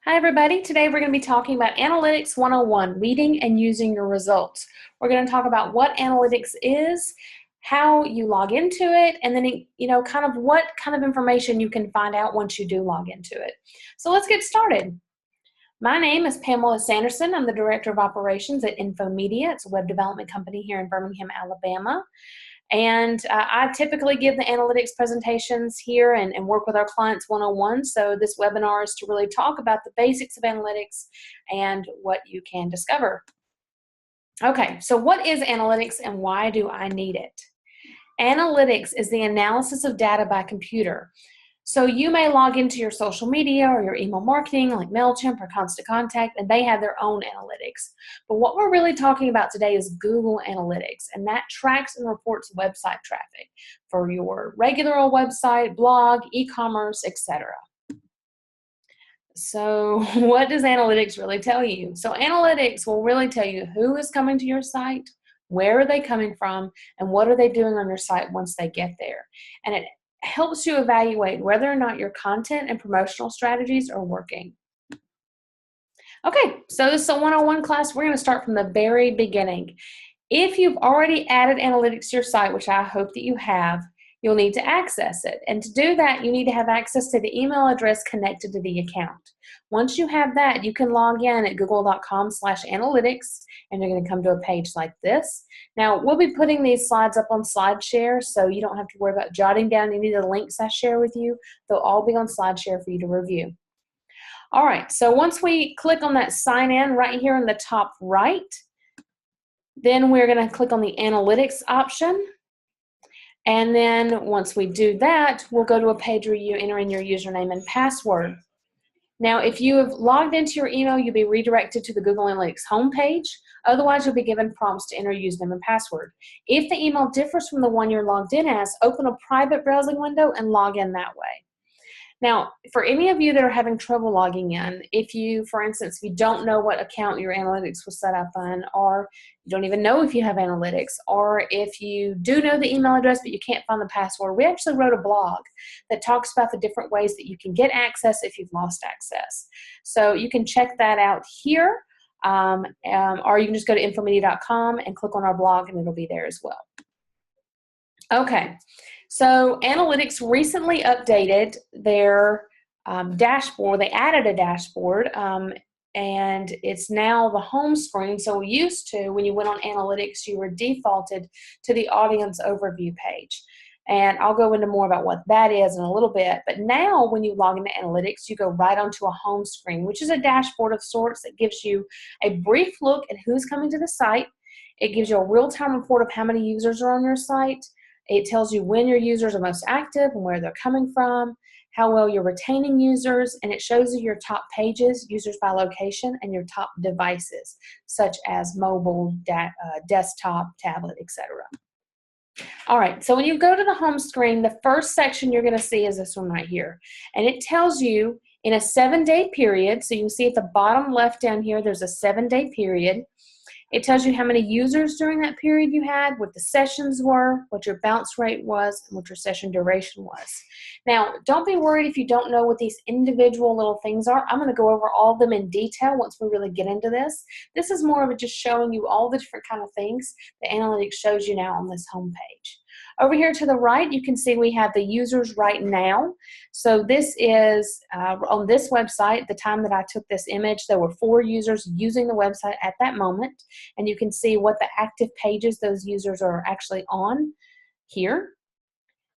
Hi everybody, today we're going to be talking about Analytics 101, reading and using your results. We're going to talk about what analytics is, how you log into it, and then kind of what kind of information you can find out once you do log into it. So let's get started. My name is Pamela Sanderson. I'm the Director of Operations at Infomedia. It's a web development company here in Birmingham, Alabama. And I typically give the analytics presentations here and work with our clients one-on-one. So this webinar is to really talk about the basics of analytics and what you can discover. Okay, so what is analytics and why do I need it? Analytics is the analysis of data by computer. So you may log into your social media or your email marketing like MailChimp or Constant Contact, and they have their own analytics. But what we're really talking about today is Google Analytics, and that tracks and reports website traffic for your regular old website, blog, e-commerce, etc. So what does analytics really tell you? So analytics will really tell you who is coming to your site, where are they coming from, and what are they doing on your site once they get there. And it helps you evaluate whether or not your content and promotional strategies are working. Okay, so this is a 101 class. We're going to start from the very beginning. If you've already added analytics to your site, which I hope that you have, you'll need to access it. And to do that, you need to have access to the email address connected to the account. Once you have that, you can log in at google.com/analytics, and you're going to come to a page like this. Now, we'll be putting these slides up on SlideShare, so you don't have to worry about jotting down any of the links I share with you. They'll all be on SlideShare for you to review. All right, so once we click on that sign in right here in the top right, then we're going to click on the analytics option. And then once we do that, we'll go to a page where you enter in your username and password. Now, if you have logged into your email, you'll be redirected to the Google Analytics homepage. Otherwise, you'll be given prompts to enter your username and password. If the email differs from the one you're logged in as, open a private browsing window and log in that way. Now, for any of you that are having trouble logging in, if you, for instance, if you don't know what account your analytics was set up on, or you don't even know if you have analytics, or if you do know the email address but you can't find the password, we actually wrote a blog that talks about the different ways that you can get access if you've lost access. So you can check that out here, or you can just go to infomediadotcom and click on our blog and it'll be there as well. Okay. So Analytics recently updated their dashboard. They added a dashboard, and it's now the home screen. So used to, when you went on Analytics, you were defaulted to the audience overview page. And I'll go into more about what that is in a little bit. But now when you log into Analytics, you go right onto a home screen, which is a dashboard of sorts that gives you a brief look at who's coming to the site. It gives you a real-time report of how many users are on your site. It tells you when your users are most active and where they're coming from, how well you're retaining users, and it shows you your top pages, users by location, and your top devices, such as mobile, desktop, tablet, etc. All right, so when you go to the home screen, the first section you're going to see is this one right here. And it tells you in a 7-day period, so you can see at the bottom left down here, there's a 7-day period. It tells you how many users during that period you had, what the sessions were, what your bounce rate was, and what your session duration was. Now, don't be worried if you don't know what these individual little things are. I'm going to go over all of them in detail once we really get into this. This is more of just showing you all the different kind of things that Analytics shows you now on this home page. Over here to the right, you can see we have the users right now. So this is on this website, the time that I took this image, there were 4 users using the website at that moment. And you can see what the active pages those users are actually on here.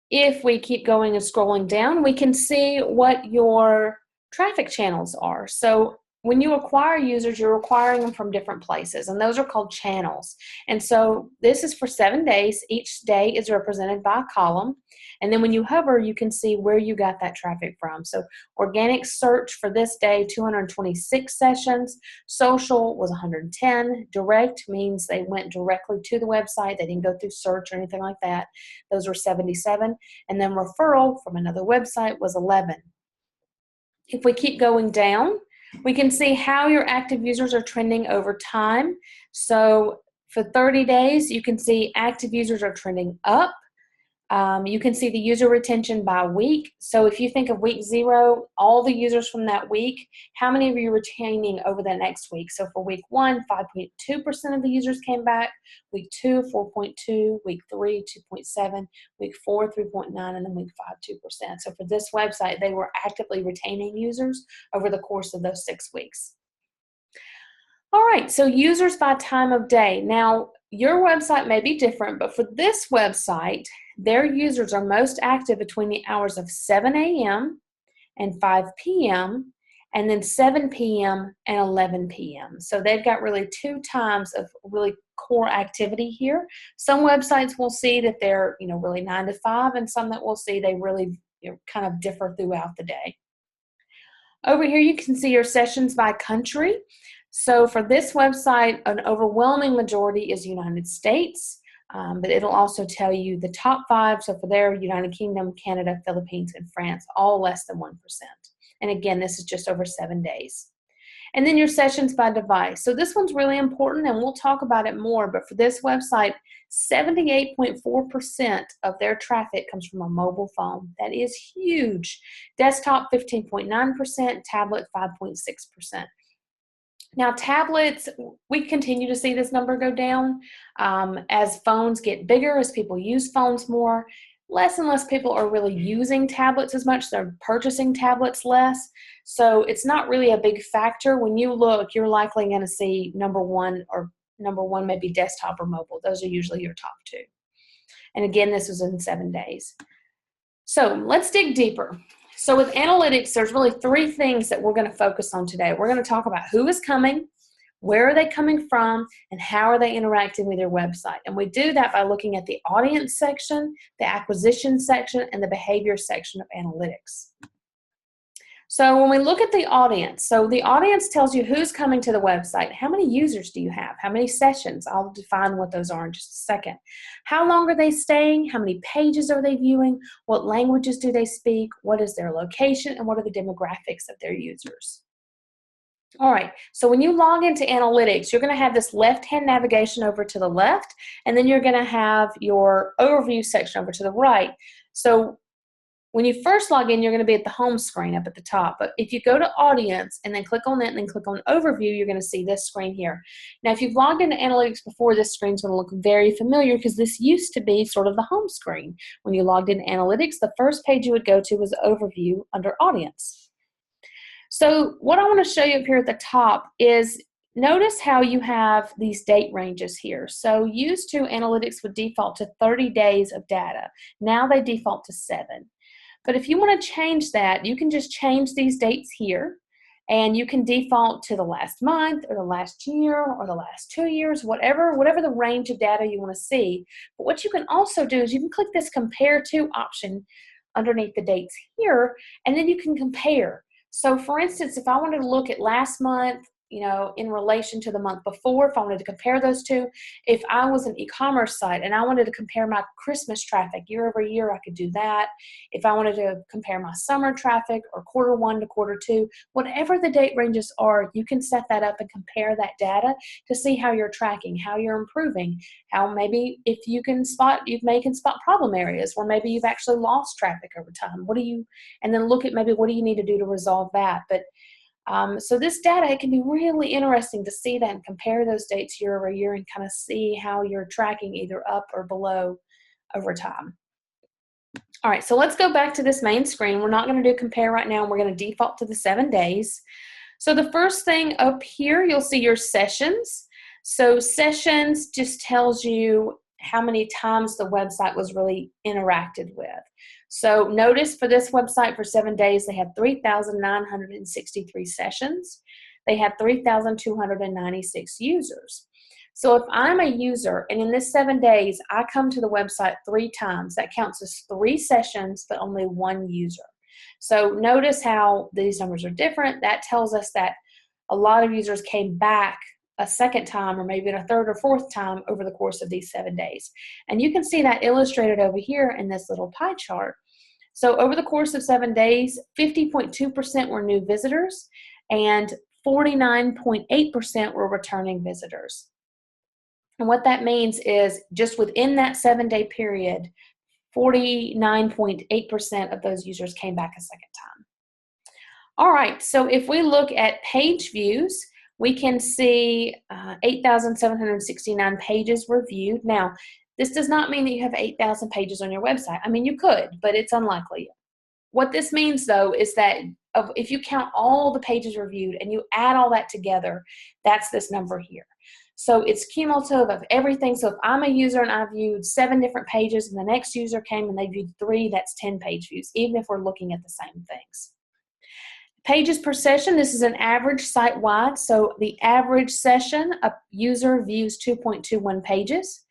If we keep going and scrolling down, we can see what your traffic channels are. So when you acquire users, you're acquiring them from different places, and those are called channels. And so this is for 7 days. Each day is represented by a column. And then when you hover, you can see where you got that traffic from. So organic search for this day, 226 sessions. Social was 110. Direct means they went directly to the website. They didn't go through search or anything like that. Those were 77. And then referral from another website was 11. If we keep going down, we can see how your active users are trending over time. So for 30 days, you can see active users are trending up. You can see the user retention by week. So if you think of week 0, all the users from that week, how many of you are retaining over the next week? So for week 1, 5.2% of the users came back, week 2, 4.2, week 3, 2.7, week 4, 3.9, and then week 5, 2%. So for this website, they were actively retaining users over the course of those 6 weeks. All right, so users by time of day. Now, your website may be different, but for this website, their users are most active between the hours of 7 a.m. and 5 p.m., and then 7 p.m. and 11 p.m. So they've got really 2 times of really core activity here. Some websites will see that they're, really 9 to 5, and some that will see they really kind of differ throughout the day. Over here, you can see your sessions by country. So for this website, an overwhelming majority is United States, but it'll also tell you the top 5. So for there, United Kingdom, Canada, Philippines, and France, all less than 1%. And again, this is just over 7 days. And then your sessions by device. So this one's really important, and we'll talk about it more, but for this website, 78.4% of their traffic comes from a mobile phone. That is huge. Desktop, 15.9%, tablet, 5.6%. Now, tablets, we continue to see this number go down as phones get bigger, as people use phones more. Less and less people are really using tablets as much. They're purchasing tablets less. So it's not really a big factor. When you look, you're likely going to see number one maybe desktop or mobile. Those are usually your top 2. And again, this was in 7 days. So let's dig deeper. So with analytics, there's really 3 things that we're going to focus on today. We're going to talk about who is coming, where are they coming from, and how are they interacting with your website. And we do that by looking at the audience section, the acquisition section, and the behavior section of analytics. So when we look at the audience, so the audience tells you who's coming to the website. How many users do you have? How many sessions? I'll define what those are in just a second. How long are they staying? How many pages are they viewing? What languages do they speak? What is their location? And what are the demographics of their users? All right, so when you log into analytics, you're going to have this left-hand navigation over to the left, and then you're going to have your overview section over to the right. So when you first log in, you're going to be at the home screen up at the top. But if you go to audience and then click on that and then click on overview, you're going to see this screen here. Now, if you've logged into analytics before, this screen's going to look very familiar because this used to be sort of the home screen. When you logged into analytics, the first page you would go to was overview under audience. So what I want to show you up here at the top is notice how you have these date ranges here. So used to, analytics would default to 30 days of data. Now they default to 7. But if you want to change that, you can just change these dates here, and you can default to the last month or the last year or the last 2 years, whatever the range of data you want to see. But what you can also do is you can click this compare to option underneath the dates here, and then you can compare. So for instance, if I wanted to look at last month, in relation to the month before, if I wanted to compare those two, if I was an e-commerce site and I wanted to compare my Christmas traffic year over year, I could do that. If I wanted to compare my summer traffic or quarter 1 to quarter 2, whatever the date ranges are, you can set that up and compare that data to see how you're tracking, how you're improving, how maybe if you can spot problem areas where maybe you've actually lost traffic over time. And then look at maybe what do you need to do to resolve that. But so this data, it can be really interesting to see that and compare those dates year over year and kind of see how you're tracking either up or below over time. All right, so let's go back to this main screen. We're not going to do compare right now. We're going to default to the 7 days. So the first thing up here, you'll see your sessions. So sessions just tells you how many times the website was really interacted with. So notice for this website for 7 days, they had 3,963 sessions. They had 3,296 users. So if I'm a user and in this 7 days, I come to the website 3 times, that counts as 3 sessions, but only 1 user. So notice how these numbers are different. That tells us that a lot of users came back a second time or maybe a third or fourth time over the course of these 7 days. And you can see that illustrated over here in this little pie chart. So over the course of 7 days, 50.2% were new visitors and 49.8% were returning visitors. And what that means is just within that 7-day period, 49.8% of those users came back a second time. All right, so if we look at page views, we can see 8,769 pages were viewed. Now, this does not mean that you have 8,000 pages on your website. I mean, you could, but it's unlikely. What this means, though, is that if you count all the pages reviewed and you add all that together, that's this number here. So it's cumulative of everything. So if I'm a user and I viewed 7 different pages and the next user came and they viewed 3, that's 10 page views, even if we're looking at the same things. Pages per session, this is an average site-wide. So the average session, a user views 2.21 pages.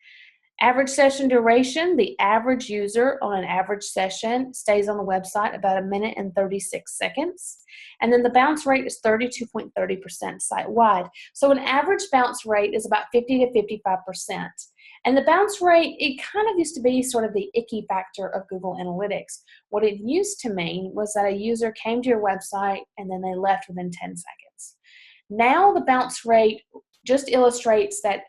Average session duration, the average user on an average session stays on the website about 1 minute and 36 seconds. And then the bounce rate is 32.30% site-wide. So an average bounce rate is about 50 to 55%. And the bounce rate, it kind of used to be sort of the icky factor of Google Analytics. What it used to mean was that a user came to your website and then they left within 10 seconds. Now the bounce rate just illustrates that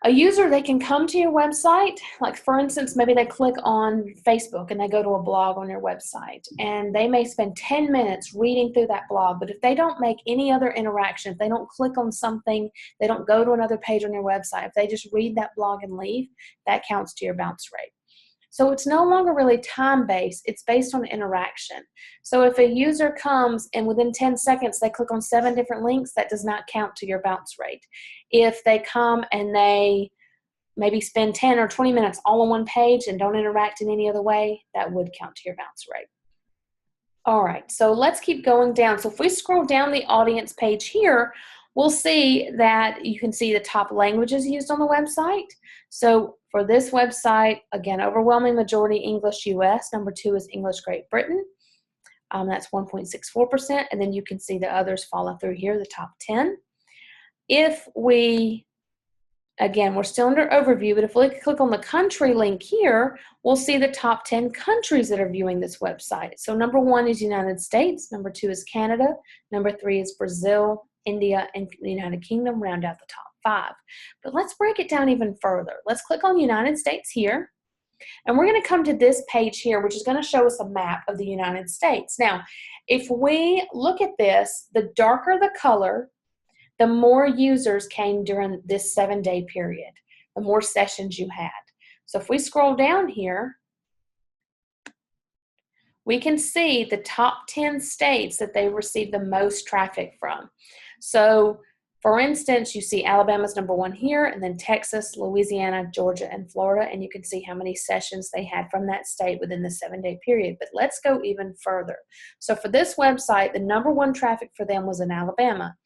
a user, they can come to your website, like for instance, maybe they click on Facebook and they go to a blog on your website and they may spend 10 minutes reading through that blog, but if they don't make any other interaction, if they don't click on something, they don't go to another page on your website, if they just read that blog and leave, that counts to your bounce rate. So it's no longer really time-based, it's based on interaction. So if a user comes and within 10 seconds they click on 7 different links, that does not count to your bounce rate. If they come and they maybe spend 10 or 20 minutes all on one page and don't interact in any other way, that would count to your bounce rate. All right, so let's keep going down. So if we scroll down the audience page here, we'll see that you can see the top languages used on the website. So for this website, again, overwhelming majority English US. Number 2 is English Great Britain. That's 1.64%. And then you can see the others follow through here, the top 10. If we, again, we're still under overview, but if we click on the country link here, we'll see the top 10 countries that are viewing this website. So number 1 is United States. Number 2 is Canada. Number 3 is Brazil, India, and the United Kingdom round out the top 5. But let's break it down even further. Let's click on United States here, and we're going to come to this page here, which is going to show us a map of the United States. Now, if we look at this, the darker the color, the more users came during this 7-day period, the more sessions you had. So if we scroll down here, we can see the top 10 states that they received the most traffic from. So for instance, you see Alabama's number 1 here, and then Texas, Louisiana, Georgia, and Florida, and you can see how many sessions they had from that state within the 7-day period. But let's go even further. So for this website, the number 1 traffic for them was in Alabama.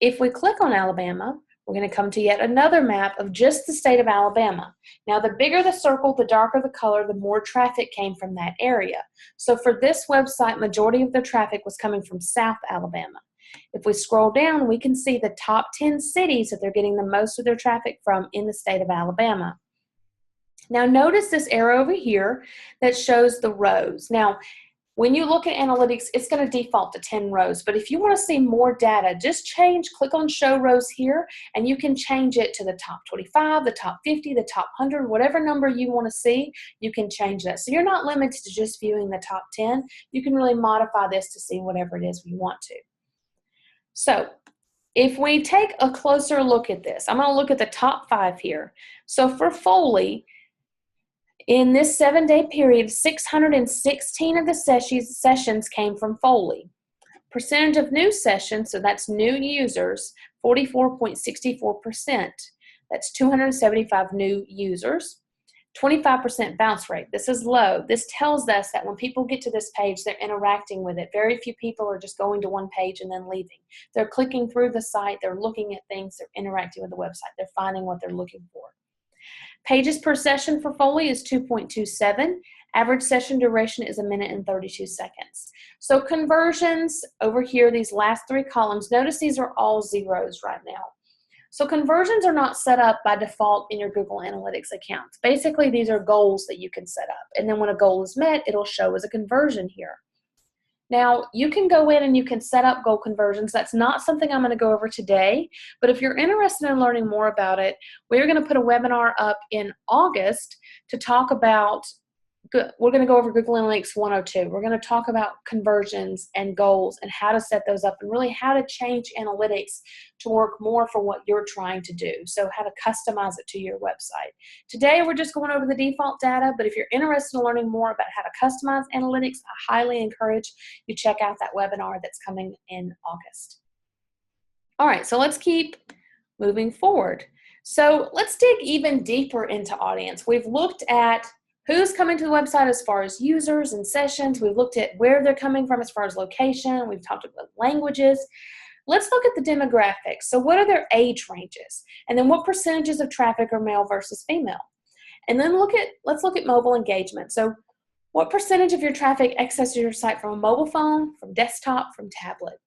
If we click on Alabama, we're going to come to yet another map of just the state of Alabama. Now, the bigger the circle, the darker the color, the more traffic came from that area. So for this website, majority of their traffic was coming from South Alabama. If we scroll down, we can see the top 10 cities that they're getting the most of their traffic from in the state of Alabama. Now, notice this arrow over here that shows the rows. Now, when you look at analytics, it's going to default to 10 rows. But if you want to see more data, just click on Show Rows here, and you can change it to the top 25, the top 50, the top 100, whatever number you want to see, you can change that. So you're not limited to just viewing the top 10. You can really modify this to see whatever it is we want to. So if we take a closer look at this, I'm going to look at the top 5 here. So for Foley, in this 7-day period, 616 of the sessions came from Foley. Percentage of new sessions, so that's new users, 44.64%. That's 275 new users. 25% bounce rate. This is low. This tells us that when people get to this page, they're interacting with it. Very few people are just going to one page and then leaving. They're clicking through the site. They're looking at things. They're interacting with the website. They're finding what they're looking for. Pages per session for Foley is 2.27. Average session duration is 1 minute and 32 seconds. So conversions over here, these last 3 columns, notice these are all zeros right now. So conversions are not set up by default in your Google Analytics accounts. Basically, these are goals that you can set up. And then when a goal is met, it'll show as a conversion here. Now, you can go in and you can set up goal conversions. That's not something I'm going to go over today. But if you're interested in learning more about it, we're going to put a webinar up in August to talk about we're going to go over Google Analytics 102. We're going to talk about conversions and goals and how to set those up and really how to change analytics to work more for what you're trying to do. So how to customize it to your website. Today, we're just going over the default data, but if you're interested in learning more about how to customize analytics, I highly encourage you check out that webinar that's coming in August. All right, so let's keep moving forward. So let's dig even deeper into audience. We've looked at who's coming to the website as far as users and sessions. We've looked at where they're coming from as far as location. We've talked about languages. Let's look at the demographics. So what are their age ranges? And then what percentages of traffic are male versus female? And then let's look at mobile engagement. So what percentage of your traffic accesses your site from a mobile phone, from desktop, from tablet?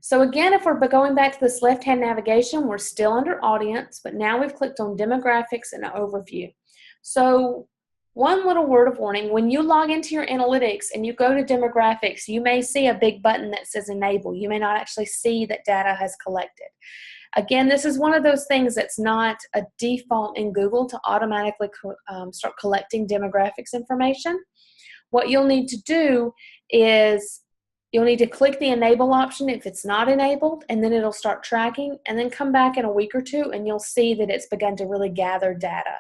So again, if we're going back to this left-hand navigation, we're still under audience, but now we've clicked on demographics and overview. So one little word of warning, when you log into your analytics and you go to demographics, you may see a big button that says enable. You may not actually see that data has collected. Again, this is one of those things that's not a default in Google to automatically start collecting demographics information. What you'll need to do is you'll need to click the enable option if it's not enabled, and then it'll start tracking, and then come back in a week or two and you'll see that it's begun to really gather data.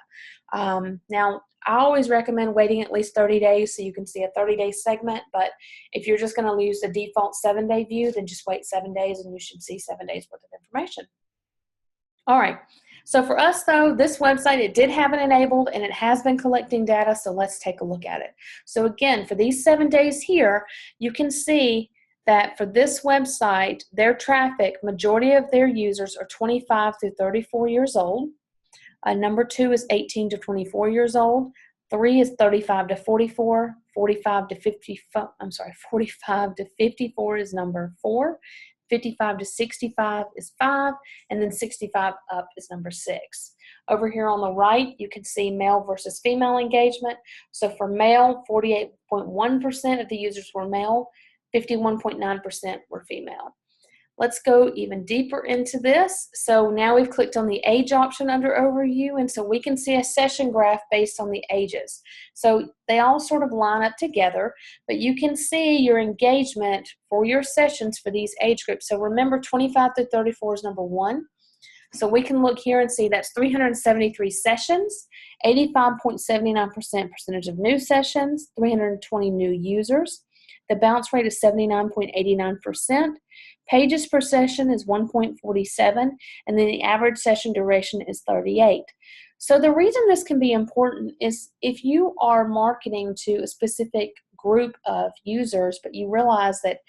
Now, I always recommend waiting at least 30 days so you can see a 30-day segment, but if you're just going to use the default 7-day view, then just wait 7 days and you should see 7 days worth of information. All right, so for us though, this website, it did have it enabled and it has been collecting data, so let's take a look at it. So again, for these 7 days here, you can see that for this website, their traffic, majority of their users are 25 through 34 years old. Number 2 is 18 to 24 years old. 3 is 35 to 44. 45 to 54 is number 4. 55 to 65 is 5, and then 65 up is number 6. Over here on the right, you can see male versus female engagement. So for male, 48.1% of the users were male, 51.9% were female. Let's go even deeper into this. So now we've clicked on the age option under overview, and so we can see a session graph based on the ages. So they all sort of line up together, but you can see your engagement for your sessions for these age groups. So remember, 25 to 34 is number 1. So we can look here and see that's 373 sessions, 85.79% percentage of new sessions, 320 new users. The bounce rate is 79.89%. Pages per session is 1.47, and then the average session duration is 38. So the reason this can be important is if you are marketing to a specific group of users, but you realize that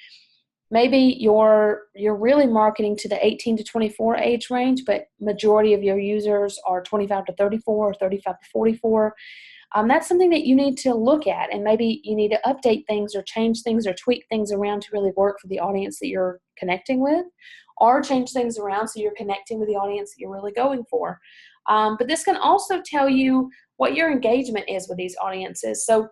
maybe you're really marketing to the 18 to 24 age range, but majority of your users are 25 to 34 or 35 to 44. That's something that you need to look at, and maybe you need to update things or change things or tweak things around to really work for the audience that you're connecting with, or change things around so you're connecting with the audience that you're really going for. But this can also tell you what your engagement is with these audiences. So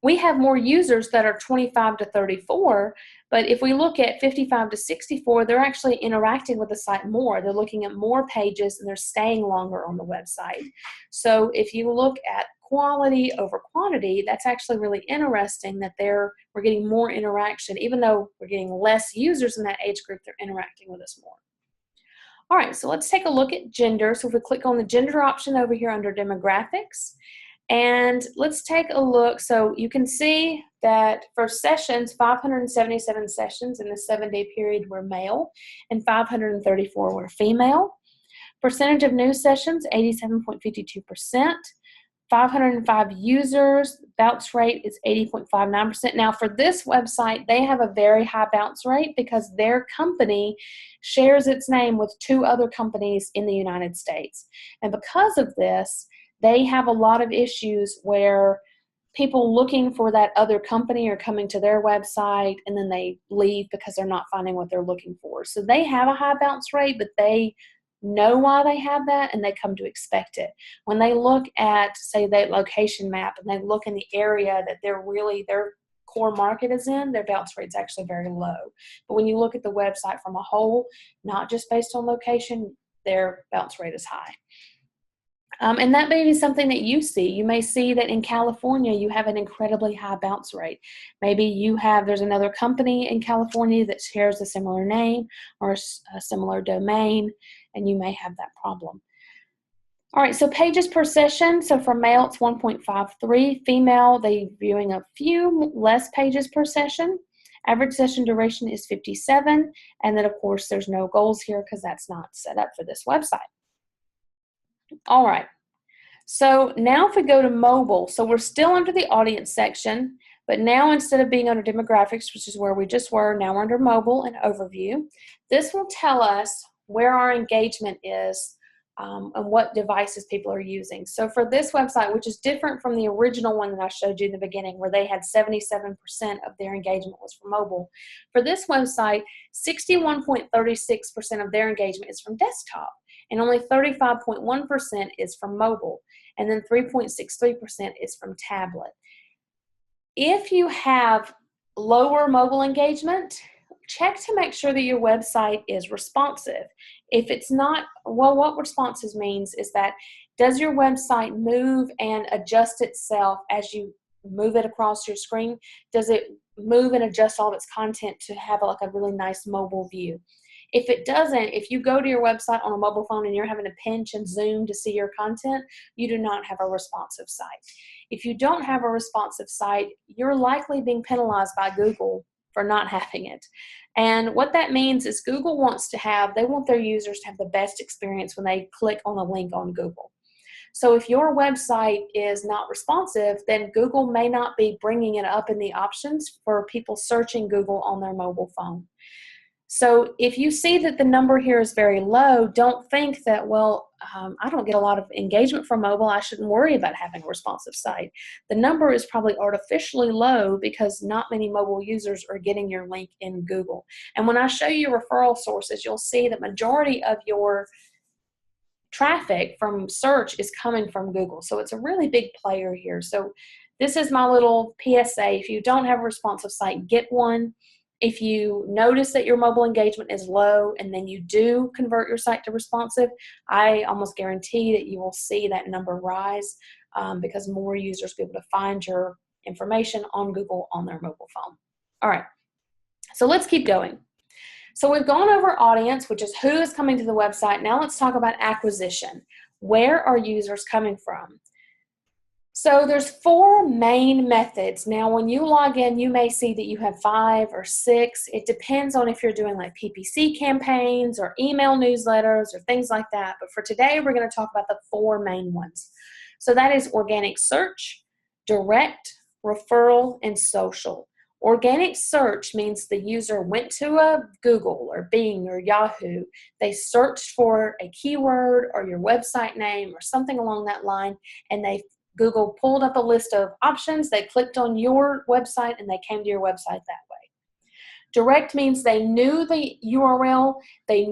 we have more users that are 25 to 34, but if we look at 55 to 64, they're actually interacting with the site more. They're looking at more pages and they're staying longer on the website. So if you look at quality over quantity, that's actually really interesting that we're getting more interaction. Even though we're getting less users in that age group, they're interacting with us more. All right, so let's take a look at gender. So if we click on the gender option over here under demographics, and let's take a look. So you can see that for sessions, 577 sessions in the 7-day period were male and 534 were female. Percentage of new sessions, 87.52%. 505 users, bounce rate is 80.59%. Now for this website, they have a very high bounce rate because their company shares its name with 2 other companies in the United States. And because of this, they have a lot of issues where people looking for that other company are coming to their website and then they leave because they're not finding what they're looking for. So they have a high bounce rate, but they know why they have that and they come to expect it. When they look at, say, that location map and they look in the area that their core market is in, their bounce rate is actually very low. But when you look at the website from a whole, not just based on location, their bounce rate is high. And that may be something that you see. You may see that in California, you have an incredibly high bounce rate. Maybe there's another company in California that shares a similar name or a similar domain, and you may have that problem. All right, so pages per session. So for male, it's 1.53. Female, they're viewing a few less pages per session. Average session duration is 57. And then, of course, there's no goals here because that's not set up for this website. All right. So now if we go to mobile, so we're still under the audience section, but now instead of being under demographics, which is where we just were, now we're under mobile and overview. This will tell us where our engagement is and what devices people are using. So for this website, which is different from the original one that I showed you in the beginning, where they had 77% of their engagement was from mobile, for this website, 61.36% of their engagement is from desktop, and only 35.1% is from mobile, and then 3.63% is from tablet. If you have lower mobile engagement, check to make sure that your website is responsive. If it's not, well, what responsive means is that does your website move and adjust itself as you move it across your screen? Does it move and adjust all of its content to have like a really nice mobile view? If it doesn't, if you go to your website on a mobile phone and you're having to pinch and zoom to see your content, you do not have a responsive site. If you don't have a responsive site, you're likely being penalized by Google for not having it. And what that means is Google they want their users to have the best experience when they click on a link on Google. So if your website is not responsive, then Google may not be bringing it up in the options for people searching Google on their mobile phone. So if you see that the number here is very low, don't think that, well, I don't get a lot of engagement from mobile, I shouldn't worry about having a responsive site. The number is probably artificially low because not many mobile users are getting your link in Google. And when I show you referral sources, you'll see that majority of your traffic from search is coming from Google. So it's a really big player here. So this is my little PSA. If you don't have a responsive site, get one. If you notice that your mobile engagement is low and then you do convert your site to responsive, I almost guarantee that you will see that number rise because more users will be able to find your information on Google on their mobile phone. All right, so let's keep going. So we've gone over audience, which is who is coming to the website. Now let's talk about acquisition. Where are users coming from? So there's 4 main methods. Now when you log in, you may see that you have 5 or 6. It depends on if you're doing like PPC campaigns or email newsletters or things like that. But for today, we're going to talk about the 4 main ones. So that is organic search, direct, referral, and social. Organic search means the user went to a Google or Bing or Yahoo. They searched for a keyword or your website name or something along that line, and Google pulled up a list of options, they clicked on your website, and they came to your website that way. Direct means they knew the URL, they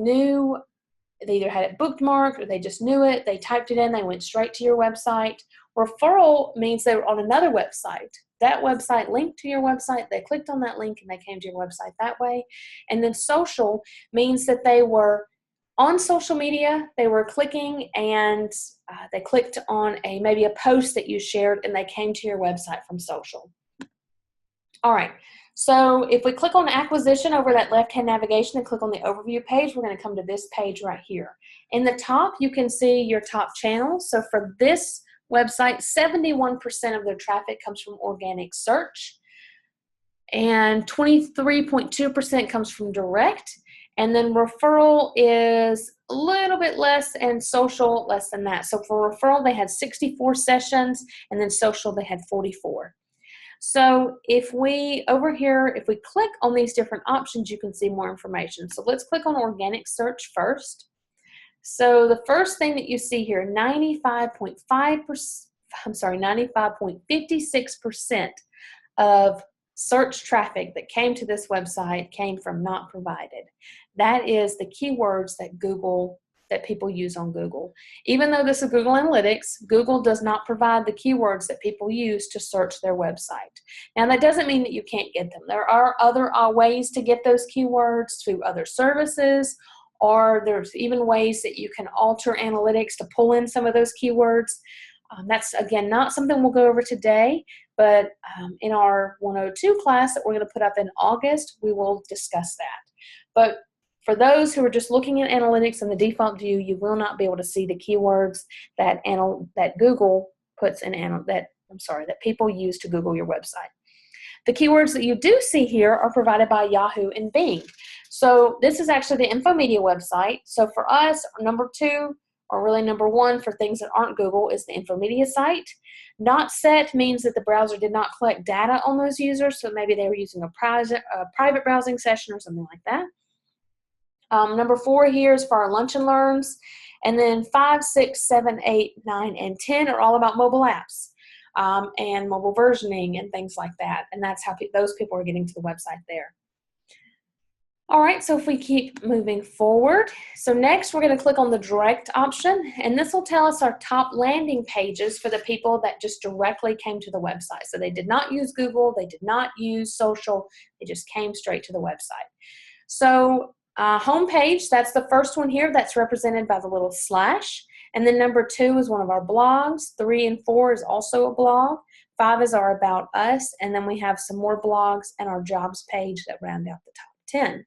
either had it bookmarked or they just knew it, they typed it in, they went straight to your website. Referral means they were on another website. That website linked to your website, they clicked on that link and they came to your website that way. And then social means that they were on social media, they were clicking and they clicked on maybe a post that you shared and they came to your website from social. All right, so if we click on acquisition over that left-hand navigation and click on the overview page, we're going to come to this page right here. In the top, you can see your top channels. So for this website, 71% of their traffic comes from organic search and 23.2% comes from direct. And then referral is a little bit less and social less than that. So for referral, they had 64 sessions and then social, they had 44. So if we click on these different options, you can see more information. So let's click on organic search first. So the first thing that you see here, 95.56% of search traffic that came to this website came from not provided. That is the keywords that people use on Google. Even though this is Google Analytics, Google does not provide the keywords that people use to search their website. Now that doesn't mean that you can't get them. There are other ways to get those keywords through other services or there's even ways that you can alter analytics to pull in some of those keywords. That's, again, not something we'll go over today, but in our 102 class that we're going to put up in August, we will discuss that. But for those who are just looking at analytics in the default view, you will not be able to see the keywords that Google puts in that people use to Google your website. The keywords that you do see here are provided by Yahoo and Bing. So this is actually the Infomedia website. So for us, number 2, or really number 1 for things that aren't Google, is the Infomedia site. Not set means that the browser did not collect data on those users, so maybe they were using a private browsing session or something like that. Number 4 here is for our lunch and learns. And then 5, 6, 7, 8, 9, and 10 are all about mobile apps and mobile versioning and things like that. And that's how those people are getting to the website there. All right, so if we keep moving forward, so next we're going to click on the direct option, and this will tell us our top landing pages for the people that just directly came to the website. So they did not use Google, they did not use social, they just came straight to the website. So homepage, that's the first one here, that's represented by the little slash. And then number 2 is one of our blogs. 3 and 4 is also a blog. 5 is our About Us. And then we have some more blogs and our jobs page that round out the top 10.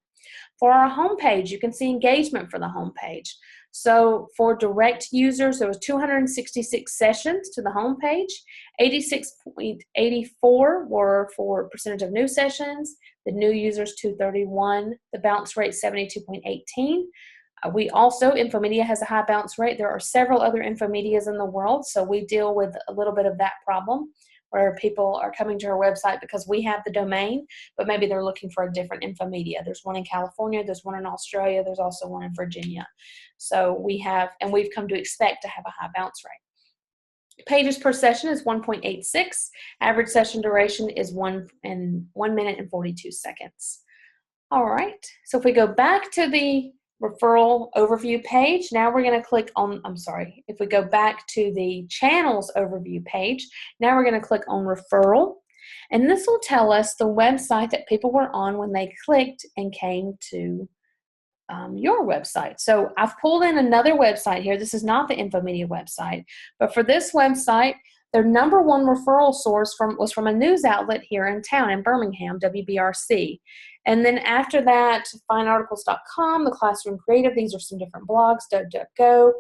For our homepage, you can see engagement for the homepage. So for direct users, there was 266 sessions to the homepage. 86.84 were for percentage of new sessions. The new users, 231. The bounce rate, 72.18. We also, Infomedia has a high bounce rate. There are several other Infomedias in the world, so we deal with a little bit of that problem where people are coming to our website because we have the domain, but maybe they're looking for a different Infomedia. There's one in California, there's one in Australia, there's also one in Virginia. So we've come to expect to have a high bounce rate. Pages per session is 1.86. Average session duration is 1 minute and 42 seconds. All right, so if we go back to the referral overview page, now we're going to click on, if we go back to the channels overview page, now we're going to click on referral, and this will tell us the website that people were on when they clicked and came to your website. So I've pulled in another website here. This is not the Infomedia website, but for this website, their number 1 referral source was from a news outlet here in town in Birmingham, WBRC. And then after that, finearticles.com, the Classroom Creative, these are some different blogs, DuckDuckGo.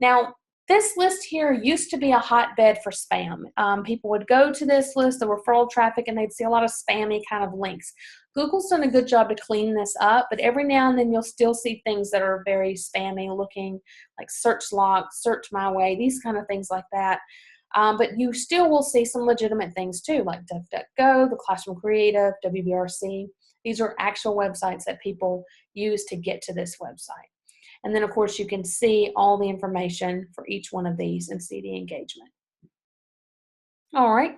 Now, this list here used to be a hotbed for spam. People would go to this list, the referral traffic, and they'd see a lot of spammy kind of links. Google's done a good job to clean this up, but every now and then you'll still see things that are very spammy looking, like Search Lock, Search My Way, these kind of things like that. But you still will see some legitimate things too, like DuckDuckGo, the Classroom Creative, WBRC. These are actual websites that people use to get to this website. And then, of course, you can see all the information for each one of these and see the engagement. All right.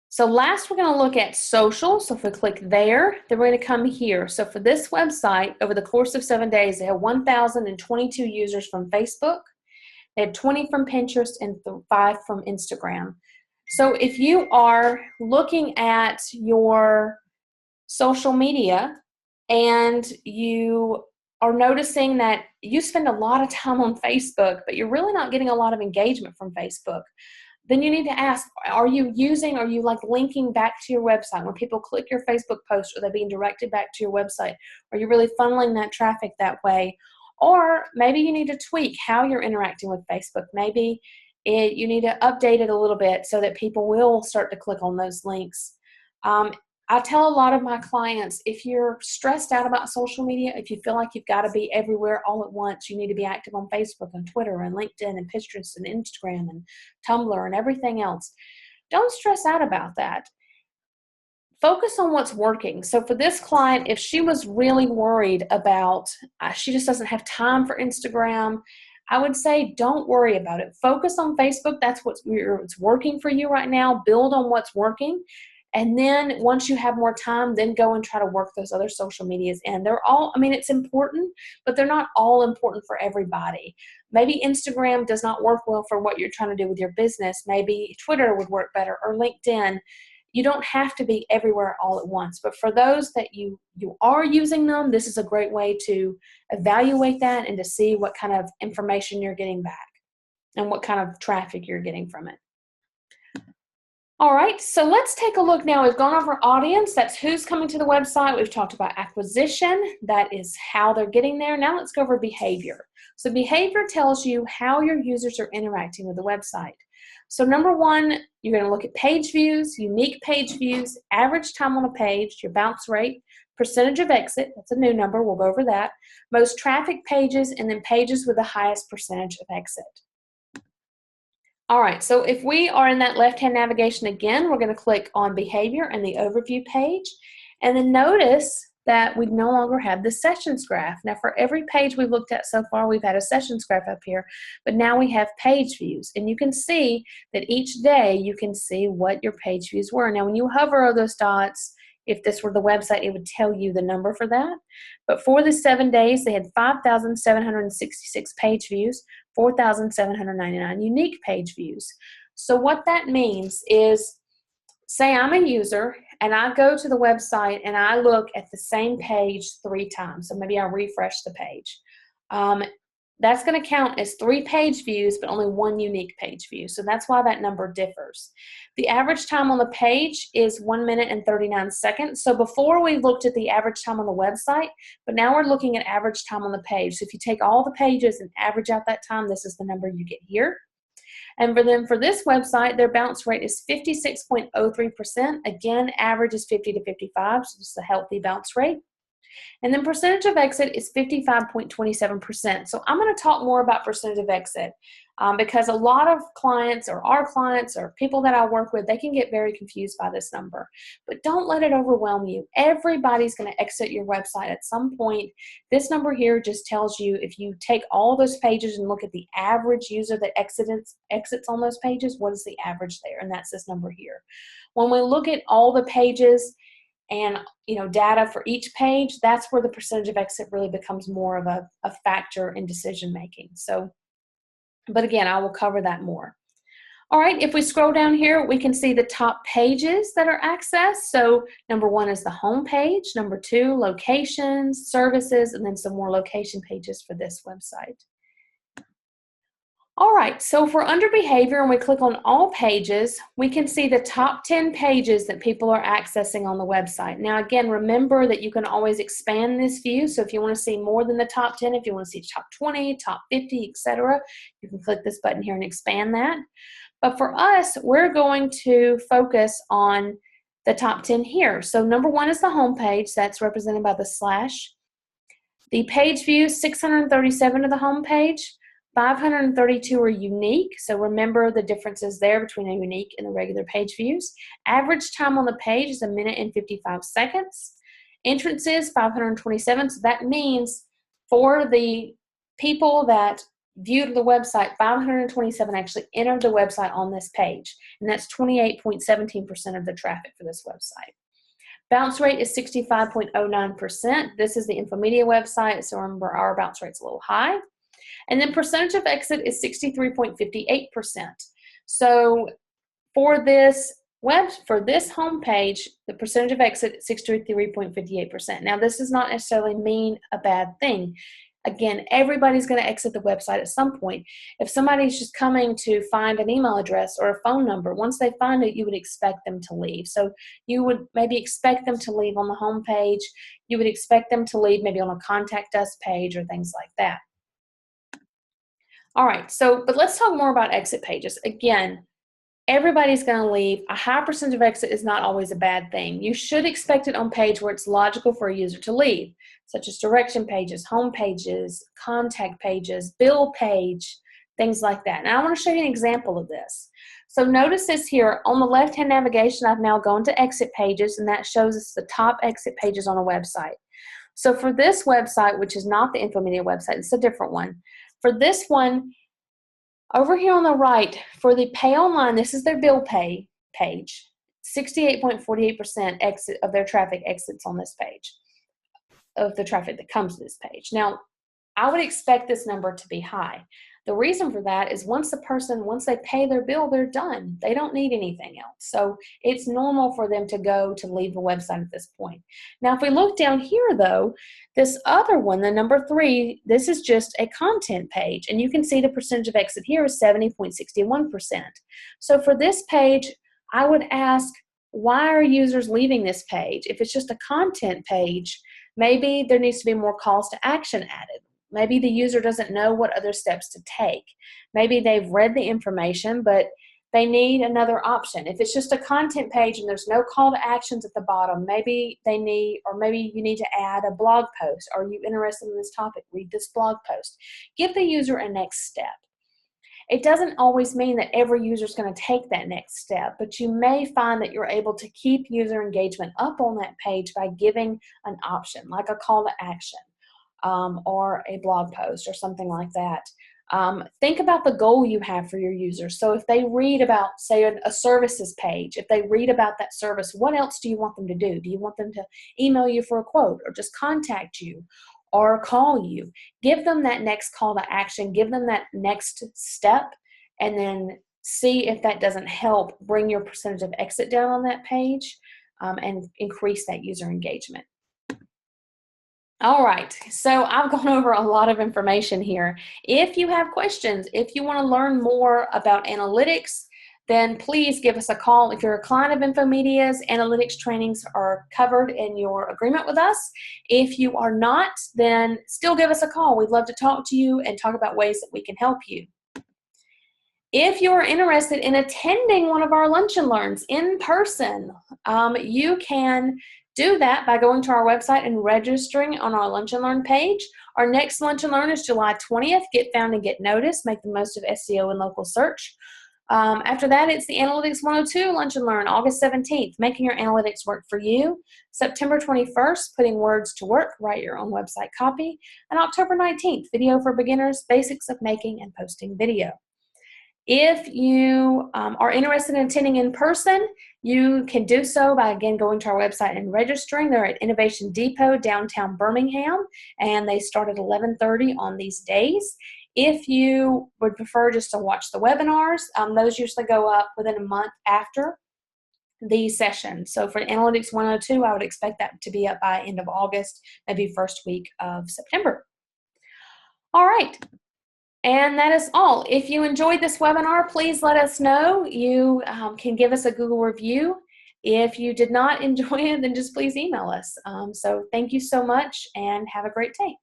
So last, we're going to look at social. So if we click there, then we're going to come here. So for this website, over the course of 7 days, they had 1,022 users from Facebook. They had 20 from Pinterest and 5 from Instagram. So if you are looking at your social media and you are noticing that you spend a lot of time on Facebook, but you're really not getting a lot of engagement from Facebook, then you need to ask, are you like linking back to your website? When people click your Facebook post, are they being directed back to your website? Are you really funneling that traffic that way? Or maybe you need to tweak how you're interacting with Facebook. Maybe you need to update it a little bit so that people will start to click on those links. I tell a lot of my clients, if you're stressed out about social media, if you feel like you've got to be everywhere all at once, you need to be active on Facebook and Twitter and LinkedIn and Pinterest and Instagram and Tumblr and everything else. Don't stress out about that. Focus on what's working. So for this client, if she was really worried about, she just doesn't have time for Instagram, I would say don't worry about it. Focus on Facebook. That's what's working for you right now. Build on what's working. And then once you have more time, then go and try to work those other social medias in. They're all, it's important, but they're not all important for everybody. Maybe Instagram does not work well for what you're trying to do with your business. Maybe Twitter would work better, or LinkedIn. you don't have to be everywhere all at once. But for those that you are using them, this is a great way to evaluate that and to see what kind of information you're getting back and what kind of traffic you're getting from it. All right, so let's take a look now. We've gone over audience. That's who's coming to the website. We've talked about acquisition. That is how they're getting there. Now let's go over behavior. So behavior tells you how your users are interacting with the website. So number one, you're going to look at page views, unique page views, average time on a page, your bounce rate, percentage of exit, that's a new number, we'll go over that, most traffic pages, and then pages with the highest percentage of exit. All right, so if we are in that left-hand navigation again, we're going to click on behavior and the overview page, and then notice that we no longer have the sessions graph. Now for every page we've looked at so far, we've had a sessions graph up here, but now we have page views, and you can see that each day you can see what your page views were. Now when you hover over those dots, if this were the website, it would tell you the number for that. But for the 7 days, they had 5,766 page views, 4,799 unique page views. So what that means is, say I'm a user and I go to the website and I look at the same page 3 times. So maybe I refresh the page. That's going to count as 3 page views, but only 1 unique page view. So that's why that number differs. The average time on the page is 1 minute and 39 seconds. So before we looked at the average time on the website, but now we're looking at average time on the page. So if you take all the pages and average out that time, this is the number you get here. And for this website, their bounce rate is 56.03%. Again, average is 50 to 55, so this is a healthy bounce rate. And then percentage of exit is 55.27%. So I'm going to talk more about percentage of exit because a lot of clients or our clients or people that I work with, they can get very confused by this number. But don't let it overwhelm you. Everybody's going to exit your website at some point. This number here just tells you if you take all those pages and look at the average user that exits on those pages, what is the average there? And that's this number here. When we look at all the pages and data for each page, that's where the percentage of exit really becomes more of a factor in decision making. So, but again, I will cover that more. All right, if we scroll down here, we can see the top pages that are accessed. So number 1 is the home page, number 2, locations, services, and then some more location pages for this website. All right, so if we're under behavior and we click on all pages, we can see the top 10 pages that people are accessing on the website. Now again, remember that you can always expand this view. So if you want to see more than the top 10, if you want to see top 20, top 50, etc., you can click this button here and expand that. But for us, we're going to focus on the top 10 here. So number 1 is the home page. That's represented by the slash. The page views, 637 to the home page. 532 are unique, so remember the differences there between a unique and the regular page views. Average time on the page is 1 minute and 55 seconds. Entrances, 527, so that means for the people that viewed the website, 527 actually entered the website on this page, and that's 28.17% of the traffic for this website. Bounce rate is 65.09%. This is the Infomedia website, so remember our bounce rate's a little high. And then percentage of exit is 63.58%. So for this home page, the percentage of exit is 63.58%. Now this does not necessarily mean a bad thing. Again, everybody's going to exit the website at some point. If somebody's just coming to find an email address or a phone number, once they find it, you would expect them to leave. So you would maybe expect them to leave on the home page. You would expect them to leave maybe on a contact us page or things like that. All right, but let's talk more about exit pages. Again, everybody's going to leave. A high percentage of exit is not always a bad thing. You should expect it on page where it's logical for a user to leave, such as direction pages, home pages, contact pages, bill page, things like that. Now I want to show you an example of this. So notice this here. On the left-hand navigation, I've now gone to exit pages, and that shows us the top exit pages on a website. So for this website, which is not the Infomedia website, it's a different one. For this one, over here on the right, for the pay online, this is their bill pay page. 68.48% exit of their traffic exits on this page, of the traffic that comes to this page. Now, I would expect this number to be high. The reason for that is once they pay their bill, they're done. They don't need anything else. So it's normal for them to leave the website at this point. Now, if we look down here though, this other one, the number 3, this is just a content page. And you can see the percentage of exit here is 70.61%. So for this page, I would ask, why are users leaving this page? If it's just a content page, maybe there needs to be more calls to action added. Maybe the user doesn't know what other steps to take. Maybe they've read the information, but they need another option. If it's just a content page and there's no call to actions at the bottom, maybe you need to add a blog post. Are you interested in this topic? Read this blog post. Give the user a next step. It doesn't always mean that every user is going to take that next step, but you may find that you're able to keep user engagement up on that page by giving an option, like a call to action. Or a blog post or something like that. Think about the goal you have for your users. So if they read about, say, a services page, if they read about that service, what else do you want them to do? Do you want them to email you for a quote or just contact you or call you? Give them that next call to action, give them that next step, and then see if that doesn't help bring your percentage of exit down on that page and increase that user engagement. All right, so I've gone over a lot of information here. If you have questions, if you want to learn more about analytics, then please give us a call. If you're a client of Infomedia's, analytics trainings are covered in your agreement with us. If you are not, then still give us a call. We'd love to talk to you and talk about ways that we can help you. If you're interested in attending one of our Lunch and Learns in person, you can do that by going to our website and registering on our Lunch and Learn page. Our next Lunch and Learn is July 20th. Get found and get noticed. Make the most of SEO and local search. After that, it's the Analytics 102 Lunch and Learn, August 17th, making your analytics work for you. September 21st, putting words to work, write your own website copy. And October 19th, Video for Beginners, Basics of Making and Posting Video. If you are interested in attending in person, you can do so by, again, going to our website and registering. They're at Innovation Depot, downtown Birmingham, and they start at 11:30 on these days. If you would prefer just to watch the webinars, those usually go up within a month after the session. So for Analytics 102, I would expect that to be up by end of August, maybe first week of September. All right. And that is all. If you enjoyed this webinar, please let us know. You can give us a Google review. If you did not enjoy it, then just please email us. So thank you so much and have a great day.